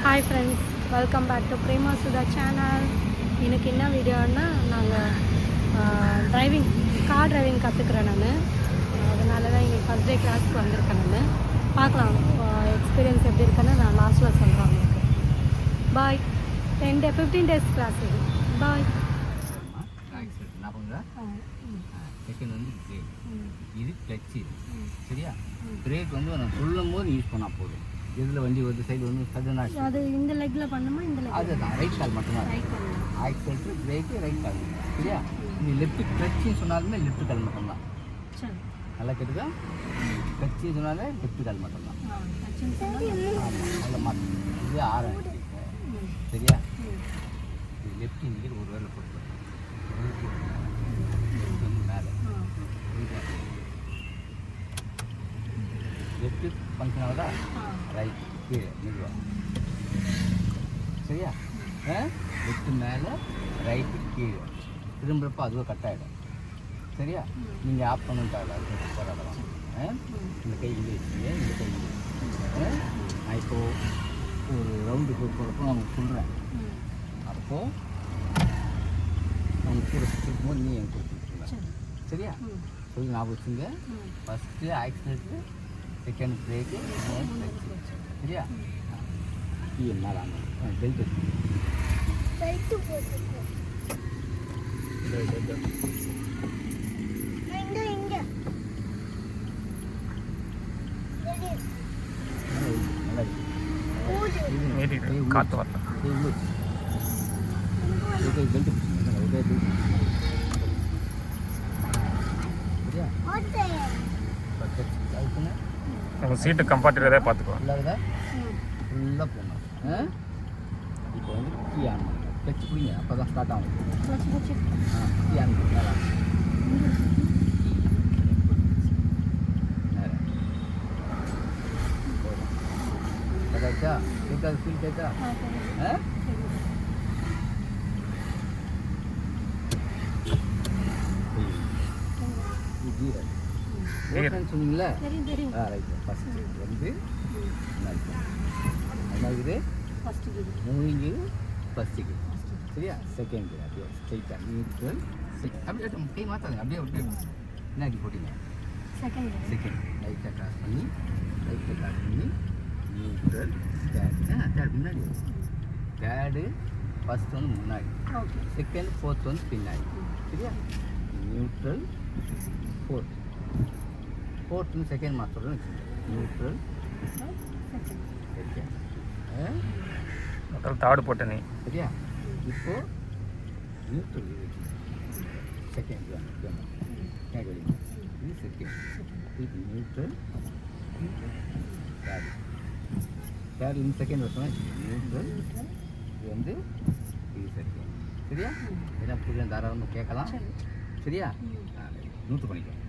Hi friends, welcome back to Prema Sudha channel. எனக்கு என்ன வீடியோன்னா, நாங்கள் கார் டிரைவிங் கற்றுக்குறேன் நான். அதனால தான் இங்கே ஃபஸ்ட் டே கிளாஸ்க்கு வந்திருக்கேன். நான் பார்க்கலாம் எக்ஸ்பீரியன்ஸ் எப்படி இருக்குன்னு நான் லாஸ்ட்டில் சொல்கிறேன் உங்களுக்கு. பாய். 15 days கிளாஸ் இது. பாய். செகண்ட் வந்து பிரேக், இது கிளச்சு. சரியா? பிரேக் வந்து நான் சொல்லும் போது யூஸ் பண்ணால் போதும். இதில் வண்டி ஒரு சைடு வந்து சடனாக அது இந்த லெக்கில் பண்ணுமா? இந்த லெக் அதுதான் ரைட் கால் மட்டும்தான். Write call. Oscillator brake write call. சரியா? இது லெஃப்ட் கிளச்சுன்னு சொன்னாலுமே லெஃப்ட் கால் மட்டும்தான். சரி, நல்லா கேட்டுக்கா. கிளச்சு சொன்னாலே லெஃப்ட் கால் மட்டும்தான். ஆமாம், நல்லா மாற்றணும். இது ஆரம். சரியா? இது லெஃப்ட் இண்டிகேட் ஒரு வேலை போட்டு மேலே லெஃப்ட் ஃபங்க்ஷன் ஆகுதா? ரைட் கீழே மெதுவாக. சரியா? லெஃப்ட் மேலே ரைட்டு கீழே திரும்புறப்போ அதுவே கட் ஆகிடும். சரியா? நீங்கள் ஆஃப் பண்ணிட்டாங்க போராடலாம். இந்த கை இங்கே வச்சுங்க, இந்த கை இங்கே. நான் இப்போது ஒரு ரவுண்டு போகிறப்போ நான் உங்களுக்கு சொல்கிறேன். அப்போது அவங்க கூட சுற்றும்போது நீ எனக்கு கொடுத்துருக்கீங்க. சரியா? சொல்லி ஞாபகம் வச்சுங்க. ஃபஸ்ட்டு ஆக்சிலேட்டரு, செகண்ட் பிரேக்கு, சரியா? கீழே மேலே பெல்ட் காற்று வரல. பெல்ட் உங்கள் சீட்டு கம்ஃபர்டபுளாக பார்த்துக்குவோம். ஃபுல்லாக ஃபுல்லாக போகணும். இப்போ வந்து கீ ஆன் பண்ணுங்க. கிளச் பிடிங்க, அப்போ தான் ஸ்டார்ட் ஆகும். கீ ஆன் பண்ணுங்க. கேட்கா கேட்காது, ஃபீல் கேட்கா? சொன்னீங்களா? ரைட். ஃபஸ்ட்டு வந்து என்னது? மூவிங்கு ஃபஸ்ட்டுக்கு. சரியா? செகண்ட் அப்படியே ஸ்ட்ரைட்டாக நியூட்ரல். அப்படியே கை மாற்றாங்க. அப்படியே அப்படியே என்ன ஆக்கி போட்டிங்க? செகண்ட் லைட்டாக கிராஸ் பண்ணி நியூட்ரல் தேர்ட் முன்னாடி. தேர்டு ஃபஸ்ட் வந்து முன்னாடி, செகண்ட் ஃபோர்த் வந்து பின்னாடி. சரியா? நியூட்ரல் ஃபோர்த் வந்து செகண்ட் மாத்திரம் வச்சுக்கோங்க. நியூட்ரல் தாடு போட்ட நீ. சரியா? இப்போது நியூட்ரல் செகண்ட் இது செகண்ட். இது நியூட்ரல் தேர்ட் இந்த செகண்ட் வருஷம் நியூட்ரல். இது வந்து இது செகண்ட். சரியா? ஏன்னா புரிய தாராளமாக கேட்கலாம். சரியா? நூற்று பண்ணிக்கலாம்.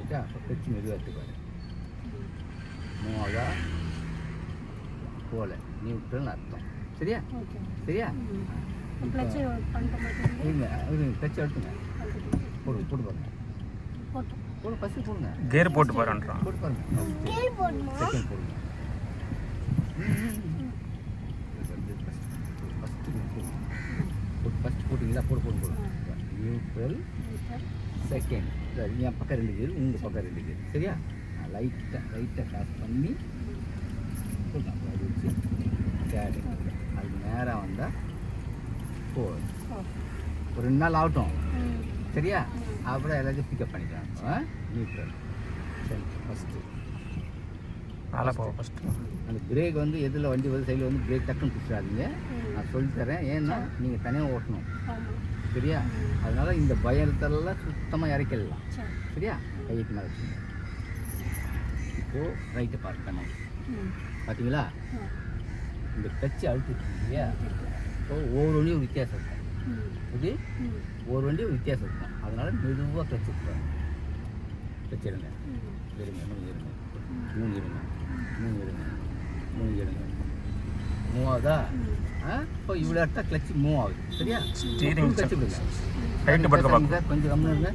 ஓகே? கட்சி மெதுவாக எடுத்துப்பாரு. மூவாவதா போல நியூட்ரல்னு அர்த்தம். சரியா? சரியா? கிளச் எடுத்துங்க. போட்டு பாருங்க. போடு, ஃபஸ்ட்டு போடுங்க. கேர் போட்டு பாருன்றான். போட்டு பாருங்க. செகண்ட் போடுங்க. ஃபஸ்ட்டு போட்டிங்களா? போடுங்க. Neutral second. என் பக்கம் 2 கேர், உங்கள் பக்கம் 2 கேர். சரியா? லைட்டாக கிராஸ் பண்ணி வச்சு தேர்டு. அது நேராக வந்தால் 4. ஒரு 2 நாள் ஆகட்டும். சரியா? அப்புறம் எல்லாத்தையும் பிக்கப் பண்ணிக்கலாம். நியூட்ரல் ஃபஸ்ட்டு நல்லா போவோம். ஃபஸ்ட்டு அந்த பிரேக் வந்து எதில் வண்டி வந்து சைடில் வந்து பிரேக் டக்குன்னு பிடிச்சிடாதீங்க. நான் சொல்லித்தரேன். ஏன்னா நீங்கள் தனியாக ஓட்டணும். சரியா? அதனால் இந்த பயத்தெல்லாம் சுத்தமாக இறக்கிடலாம். சரியா? கைக்கு மேலே வச்சுங்க. இப்போது ரைட்டை பார்க் பண்ணணும். பார்த்தீங்களா? இந்த கட்சி அழுத்திருக்கு இல்லையா? ஸோ ஒவ்வொரு வண்டியும் ஒரு வித்தியாசம் இருக்கும். இது ஒவ்வொரு வண்டியும் ஒரு வித்தியாசம் இருக்கும். அதனால் மெதுவாக கிளச் எடுத்துப்பாங்க. கிளச் எடுங்க. எடுங்க. மூவ் ஆகுதா? இப்போ இவ்வளோ இடத்த கிளச்சு மூவ் ஆகுது. சரியா? ஸ்டீரிங் கிளச்சு விடுங்க. கொஞ்சம் கம்மியாக இருங்க.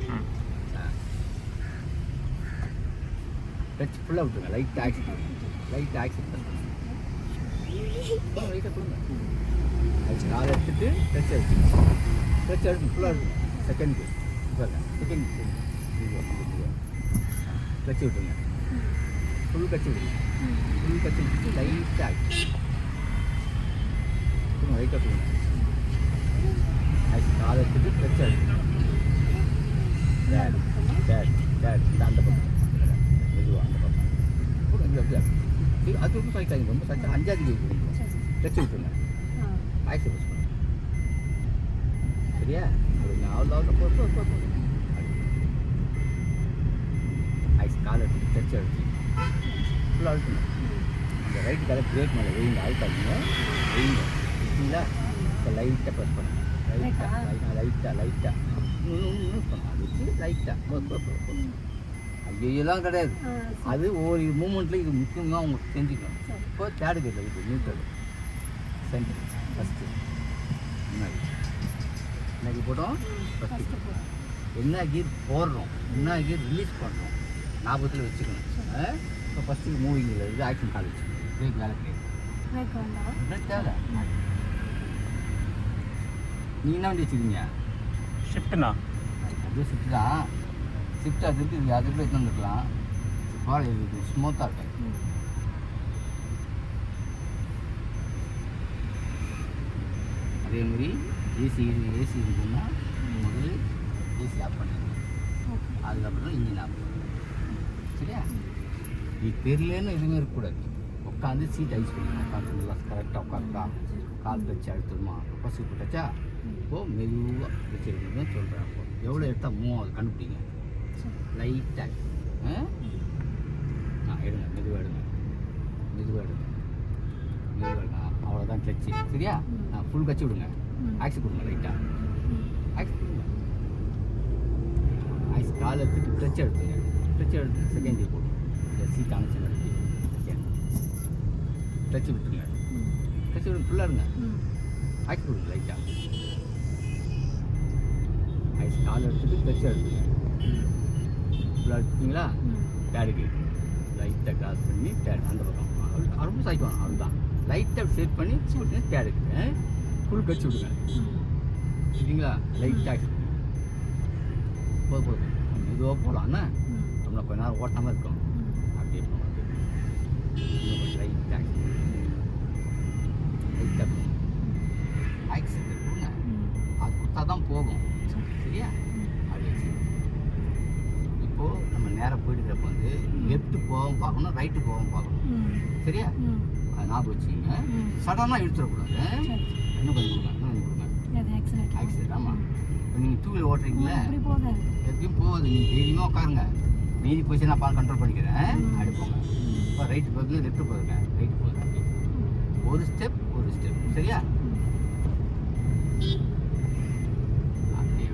கிளச் ஃபுல்லாக விட்டுருங்க. லைட் ஆக்சிட் பண்ணுங்க. லைட்டாக கொடுங்க. அது காலை எடுத்துட்டு டச் எடுத்து ஃபுல்லாக எடுத்துங்க. செகண்ட் செகண்ட் கட்சி விட்டுருங்க. ஃபுல் கட்சி விடுங்க. ஃபுல் கட்சி விட்டு லைட்டாக கொடுங்க. லைட்டாக கொடுங்க. அது காலை எடுத்துட்டு டச் எடுத்துங்க. அந்த பக்கம் மெதுவாக அந்த பக்கம் கொடுங்க. அது ரொம்ப சாய்க்காதீங்க. ரொம்ப சாய்ச்சா 5ஆவது கேட்குறீங்க. டச் விட்டுருங்க. ஆக்சி ப்ரெஸ் பண்ணுங்க. சரியா? அவ்வளோ ஐஸ் காலை எடுத்து டச் எடுத்து ஃபுல்லாக அழுத்துங்க. அந்த ரைட்டு காலை பிரேக் மேலே வெயிங்க. அழுத்தாதீங்க. வெயிங்க. சரிங்களா? இப்போ லைட்டாக ப்ரெஸ் பண்ணுங்க. லைட்டாக இன்னும் பண்ணுங்க. அது வச்சு லைட்டாக ஐயோலாம் கிடையாது. அது ஒவ்வொரு மூமெண்ட்டில் இது முக்கியமாக உங்களுக்கு தெரிஞ்சுக்கணும். இப்போ தேர்டு கேட்டில் இது நியூட்ரல் சென்டர் ஃபஸ்ட்டு முன்னாடி போட்டோம். ஃபஸ்ட்டு என்ன கீர் போடுறோம், என்ன கீர் ரிலீஸ் பண்ணுறோம், ஞாபகத்தில் வச்சுக்கணும். இப்போ ஃபஸ்ட்டு மூவிங்கில் இது ஆக்ஷன் காலேஜ் பிரேக் வேலை கிடையாது. தேவை நீ என்ன வண்டி வச்சுருக்கீங்க? ஷிஃப்ட்டுண்ணா. அது ஷிஃப்ட் தான். ஷிஃப்ட் அது இருக்குது. அதுக்குள்ளே எடுத்து வந்துருக்கலாம். பால் இது ஸ்மூத்தாக இருக்கும். அதேமாதிரி ஏசி இருக்குன்னா முதல்ல ஏசி ஆஃப் பண்ணிடணும். அதுக்கப்புறம் தான் இன்ஜின் ஆஃப் பண்ணணும். சரியா? இது தெரியலன்னு எதுவுமே இருக்கக்கூடாது. உட்காந்து சீட் ஐஸ் பண்ணிக்கணும். உட்காந்து நல்லா கரெக்டாக உட்காந்துக்கா. கால் டச்சு அடுத்துருமா. ஃபஸ்ட்டு இப்போ டச்சா இப்போது மெதுவாக வச்சுருக்குன்னு சொல்கிறேன். அப்போ எவ்வளோ எடுத்தால் மூவ் ஆகுது கண்டுபிடிங்க. லைட்டாக எடுங்க. மெதுவாக எடுங்க. அவ்வளோதான் கிளச்சு. சரியா? ஃபுல் கட்சி விடுங்க. ஆக்சி கொடுங்க. லைட்டாக ஆக்சி கொடுங்க. ஆக்சி காலை எடுத்துட்டு டச் எடுத்துங்க. செகண்ட் டே போடுங்க. இந்த சீட் அணைச்சி டச்சு விட்டுருங்க. டச்சு விடுங்க. ஃபுல்லாக இருங்க. ஆக்சி கொடுங்க. லைட்டாக ஆக்சி காலை எடுத்துட்டு டச் எடுத்துங்க. ஃபுல்லாக எடுத்துட்டிங்களா? டேடுக்கு லைட்டாக கிராஸ் பண்ணி டேட் அந்த பக்கம் ரொம்ப சாய்க்கணும். அதுதான் லைட்டாக செட் பண்ணி டேடுக்கு ஃபுல் கட்சி விடுங்க. சரிங்களா? லைட்டாக போதும் மெதுவாக போகலான்னா நம்மளை கொஞ்ச நேரம் ஓட்டாமல் இருக்கும். அப்படியே போகலாம். இன்னும் கொஞ்சம் லைட்டாக ஆக்சிடென்ட் கொடுங்க. அது கொடுத்தா தான் போகும். சரியா? அது வச்சு இப்போது நம்ம நேராக போயிட்டுக்கிறப்ப வந்து லெஃப்ட்டு போகவும் பார்க்கணும், ரைட்டு போகவும் பார்க்கணும். சரியா? அது ஞாபகம் வச்சுக்கிங்க. சடனாக இழுத்துடக்கூடாது. இன்னும் கொஞ்சம் கொடுங்க. ஆக்சிடென்ட். ஆமாம். இப்போ நீங்கள் டூ வீலர் ஓட்டுறீங்களே எப்படியும் போகாது. நீங்கள் தைரியமாக உட்காருங்க. மீதி போச்சு நான் பார்த்து கண்ட்ரோல் பண்ணிக்கிறேன். அப்படி போங்க. இப்போ ரைட்டு போகுது, லெஃப்ட்டு போகுதுங்க. ரைட்டு போகுது. ஒரு ஸ்டெப். சரியா? அப்படியே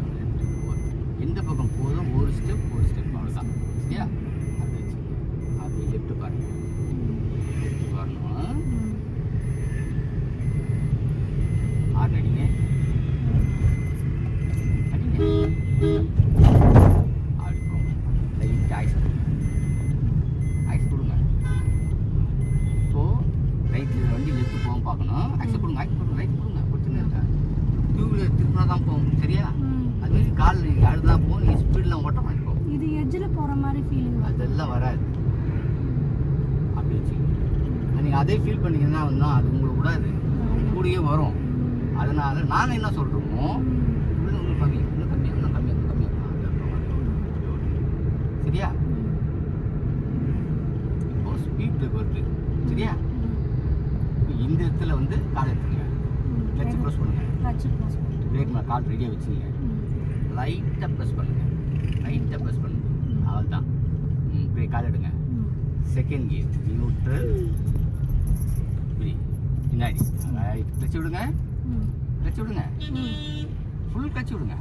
எந்த பக்கம் போதும் ஒரு ஸ்டெப் அவ்வளோதான். சரியா? அப்படி வச்சு அப்படி லெஃப்ட்டு பாருங்க. லெஃப்ட்டு வரணும். ஆறு அடிங்க. அடிக்கும். லைட் ஆக்ஸ் கொடுங்க. இப்போது ரைட்டில் வண்டி லெஃப்ட்டு போகவும் பார்க்கணும். ஆக்ஸ் கொடுங்க. ரைட் கொடுங்க. கொடுத்துன்னு இருக்கேன். டூ வீலர் திருப்பினா தான் போகும். சரியா? அதுமாரி கால் நீங்கள் அடுத்தான் போகும். நீங்கள் ஸ்பீடெலாம் ஓட்ட மாதிரி போகும். இது எட்ஜில் போகிற மாதிரி ஃபீலிங் அதெல்லாம் வராது. அப்படி வச்சுக்கோங்க. நீங்கள் அதே ஃபீல் பண்ணிங்கன்னா அது உங்களுக்கு கூடாது. கூடயே வரும். அதனால் நாங்கள் என்ன சொல்கிறோமோ இன்னும் கம்மியாக. சரியா? இப்போ ஸ்பீட் பிரேக் வருது. சரியா? இந்த இடத்துல வந்து கால் எடுத்துங்க. கிளட்ச் ப்ரெஸ் பண்ணுங்க. பிரேக் மேலே கால் ரெடியாக வச்சுங்க. லைட்டாக ப்ரெஸ் பண்ணுங்க. அவ்வளோதான். பிரேக் கால் எடுங்க. செகண்ட் கியர் நியூட்ரல் பின்னாடி கிளட்ச் விடுங்க. ஃபுல் கிளட்ச் விடுங்க.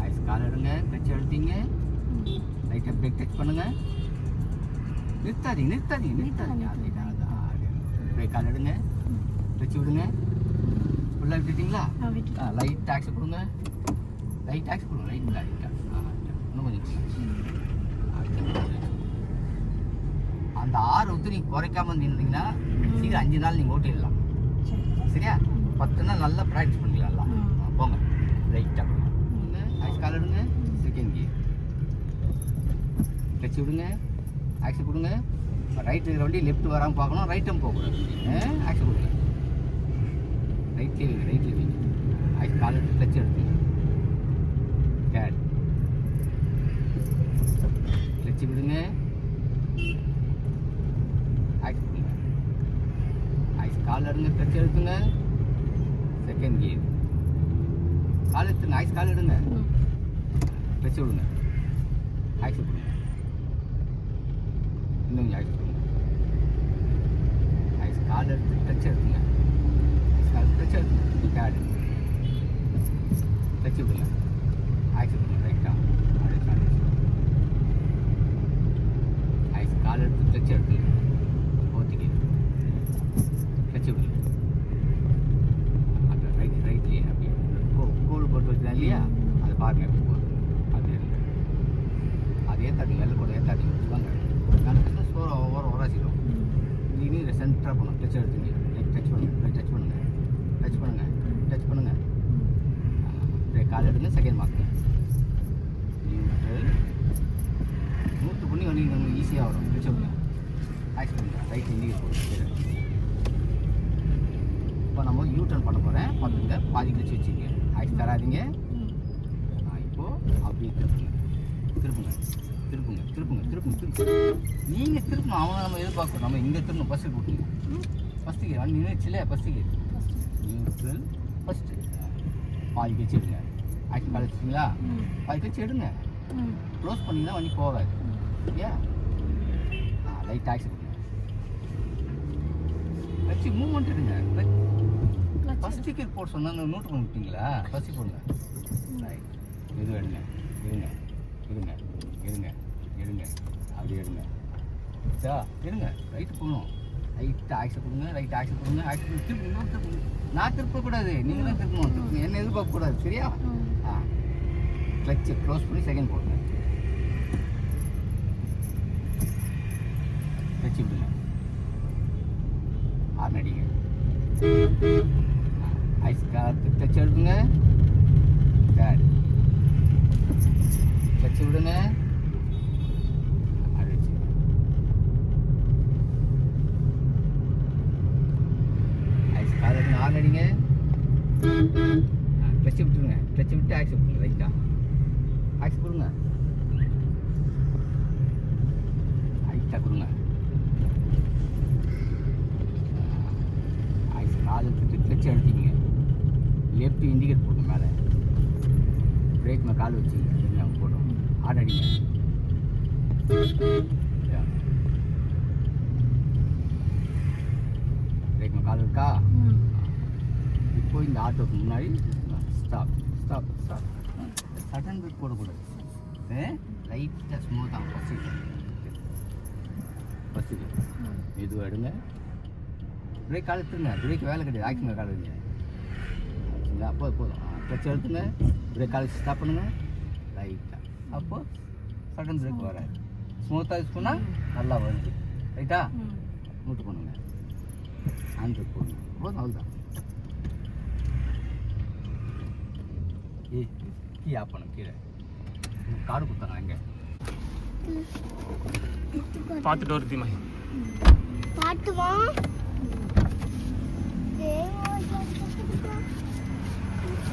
ஐஸ் கால் எடுங்க. கிளட்ச் எடுத்தீங்க. லைட்டாக பிரேக் டச் பண்ணுங்க. நிறுத்தாதீங்க. பிரேக் கால் எடுங்க. கிளட்ச் விடுங்க. ஃபுல்லாக விட்டுட்டிங்களா? லைட் டாக்ஸ் கொடுங்க. லைட்டாக இன்னும் கொஞ்சம் அந்த ஆர்வத்தை நீங்கள் குறைக்காம நின்றீங்கன்னா சீக்கிரம் 5 நாள் நீங்கள் ஓட்டிடலாம். சரியா? 10 நாள் நல்லா ப்ராக்டிஸ் பண்ணிக்கலாம். போங்க லைட்டாக ஆக்ஸ் கால் எடுங்க, செகண்ட் கியர் கிளச்சு விடுங்க, ஆக்ஸ் கொடுங்க. ரைட் இருக்கிற வண்டி லெஃப்ட் வராமல் பார்க்கணும், ரைட்டும் போகக்கூடாது. ஆக்ஸ் கொடுங்க, ரைட்லேயே வைங்க. ஆக்ஸ் கால் எடுத்து கிளச்சு எடுத்துங்க, கேட் கிளச்சு விடுங்க, ஆக்ஸ் கொடுங்க. ஆக்ஸ் கால் எடுங்க, கிளச்சு எடுத்துங்க, செகண்ட் கியர் கால் எடுத்துங்க. ஆக்ஸ் கால் எடுங்க, கிளச்சு விடுங்க, ஆக்ஸ் கொடுங்க. இன்னும் ஆக்ஸ் கொடுங்க. ஆக்ஸ் கால் எடுத்து டச் எடுத்துங்க, ஆக்ஸ் கால் டச் எடுத்துங்க, கேட் டச் விடுங்க, ஆக்ஸ் கொடுங்க. ரைட்டா ஆக்ஸ் கால் எடுத்து டச் எடுத்துங்க, ஓத்திக்கு டச் விடுங்க. அந்த ரைட்லேயே அப்படியே கோல் போட்டு வச்சுதான் இல்லையா, அதை பாருங்க எப்படி போகுது. அது இருங்க, அது ஏற்றாதீங்க, வெள்ளை கூட ஏற்றாதீங்க. வாங்க கணக்கு சோறு ஓராச்சிடும். நீங்கள் சென்டராக போகணும். டச் எடுத்துங்க, டச் பண்ணுங்க, டச் பண்ணுங்க, டச் பண்ணுங்க, டச் பண்ணுங்க. கால் எடுங்க, செகண்ட் மார்க்கு நூற்று பண்ணி வண்டிங்க உங்களுக்கு ஈஸியாக வரும். டச் பண்ணுங்க, ஆக்ஸ் பண்ணுங்க, ரைட் இண்டிகேட் போட்டு. இப்போ நம்ம யூ டர்ன் பண்ண போகிறேன். பார்த்துங்க, பாதி கிளச்சு வச்சுங்க, ஆக்ஸ் தராதிங்க. இப்போது அப்படியே திருப்புங்க, திருப்புங்க, திருப்புங்க, திருப்புங்க, திருப்புங்க, திருப்புங்க. நீங்கள் திருப்பணும், அவனை நம்ம எதிர்பார்க்கணும். நம்ம இங்கே திரும்பணும். ஃபஸ்ட்டு போட்டுங்க, ஃபஸ்ட்டு கீர் வண்டி நின்றுச்சுல, ஃபஸ்ட்டு கீர் நியூட்ரல் ஃபஸ்ட்டு. பாதி கழிச்சு எடுங்க, ஆக்சி கால் வச்சுங்களா, பாதி கழிச்சு எடுங்க. க்ளோஸ் பண்ணிங்கன்னா வண்டி போகாது. சரியா? லைட் ஆக்சி கொடுங்க, வச்சு மூவ்மெண்ட் எடுங்க. ஃபஸ்ட்டு கீர் போட்டு சொன்னாங்க, நோட் பண்ணிட்டீங்களா? ஃபஸ்ட்டு போடுங்க, ரைட் எதுவும் எடுங்க, இருங்க இருங்க எடுங்க, எடுங்க, அப்படி எடுங்க. சா எடுங்க, ரைட்டு போகணும். ரைட்டு ஆக்ஷன் கொடுங்க, ரைட்டு ஆக்ஷன் கொடுங்க, ஆக்ஷன் திருப்பி திருப்பி. நான் திருப்பக்கூடாது, நீங்கள் தான் திருப்பணும். திருப்பி என்ன எதிர்பார்க்கக்கூடாது. சரியா? கிளச்சு க்ளோஸ் பண்ணி செகண்ட் போடுங்க, கிளச்சு விடுங்க, ஆர்ன் அடிங்க, ஐஸ் காலத்து கிளச்சு எடுத்துங்க, கேட் கிளச்சு விடுங்க, ஆன் அடிங்க, கிளச்சு விட்டுருங்க, கிளச்சு விட்டு ஆக்ஸ் கொடுங்க. ரைட்டா ஆக்ஸ் கொடுங்க, ரைட்டா கொடுங்க. ஆக்ஸ் கால் கிளச்சு அடிச்சிங்க, லெஃப்ட் இண்டிகேட் போடுங்க, மேலே பிரேக் மேலே கால் வச்சுங்க, போடும். ஆன் அடிங்க, பிரேக் மேலே கால் இருக்கா? இப்போ இந்த ஆட்டோக்கு முன்னாடி stop stop stop. Sudden brake போடக்கூடாது. லைட்டாக ஸ்மூத்தாக ஃபஸ்ட்டு மெதுவாக எடுங்க, பிரேக் கால் எடுத்துங்க. பிரேக் வேலை கிடையாது, ஆக்சில் கால் எடுங்க. சரிங்களா? அப்போ போதும். கிளச் எடுத்துங்க, பிரேக் கால் ஸ்டாப் பண்ணுங்க, லைட்டாக. அப்போது சடன் பிரேக் வராது. ஸ்மூத்தாக யூஸ் பண்ணால் நல்லா வருது. ரைட்டா? மூட்டு பண்ணுங்க, ஹேண்ட் பிரேக் போடுங்க. போதும், அவ்வளோதான். கீ ஆஃப் பண்ணுங்க. கீழே கார்டு கொடுத்தாங்க, அங்கே பார்த்துட்டு வருது மை பார்த்துவா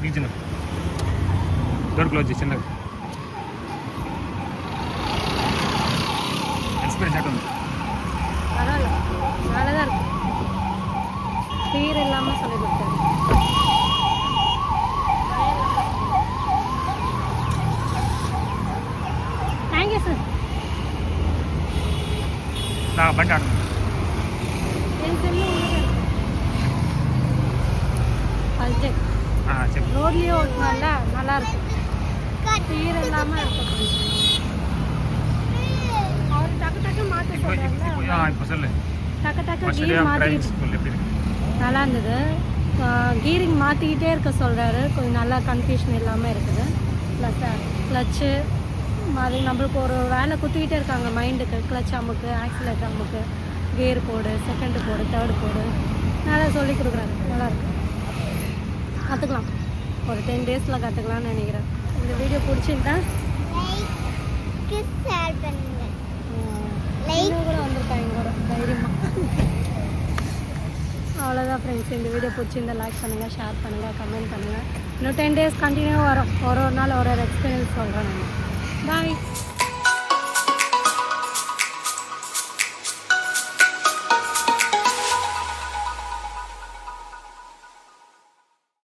ரீஜனல் டோர் க்ளோஸ் சின்னது எக்ஸ்பீரியன்ஸ் ஆகிட்டு வந்து பரவாயில்ல, நல்லா தான் இருக்கு. ஃபீர் இல்லாமல் சொல்லி கொடுத்தாரு. Thank you sir. நான் பண்ணி ஆடணும். என் செல்லு ஃபஸ்ட்டு சரி. ரோட்லேயே ஓட்டினால நல்லா இருக்கும். ஃபீர் இல்லாமல் இருக்கும். அவர் டக்கு டக்கு மாற்ற சொல்கிறாங்க. இப்போ சொல்லு. டக்கு டக்கு first day gear of driving மாற்றிக்கிட்டு ஸ்கூல் எப்படி இருக்கு? நல்லா இருந்தது. கீரிங் மாற்றிக்கிட்டே இருக்க சொல்கிறாரு. கொஞ்சம் நல்லா கன்ஃபியூஷன் இல்லாமல் இருக்குது. ப்ளஸ் கிளச்சு அது நம்மளுக்கு ஒரு வேலை குத்திக்கிட்டே இருக்காங்க மைண்டுக்கு. கிளச் அமுக்கு, ஆக்சிலேட்டர் அமுக்கு, கியர் போடு, செகண்டு போடு, தேர்டு போடு, நல்லா சொல்லி கொடுக்குறாங்க. நல்லாயிருக்கு, கற்றுக்கலாம். ஒரு 10 டேஸில் கற்றுக்கலாம்னு நினைக்கிறேன். இந்த வீடியோ பிடிச்சிருந்தா லைக் ஷேர் பண்ணுங்க. இன்னும் கூட வந்திருக்காங்க எங்களோட தைரியமாக. அவ்வளோதான் ஃப்ரெண்ட்ஸ். இந்த வீடியோ பிடிச்சிருந்தா லைக் பண்ணுங்கள், ஷேர் பண்ணுங்கள், கமெண்ட் பண்ணுங்கள். இன்னும் 10 டேஸ் கண்டினியூ வரும். ஒரு நாள் ஒரு எக்ஸ்பீரியன்ஸ் சொல்கிறேன் நான். பாய்.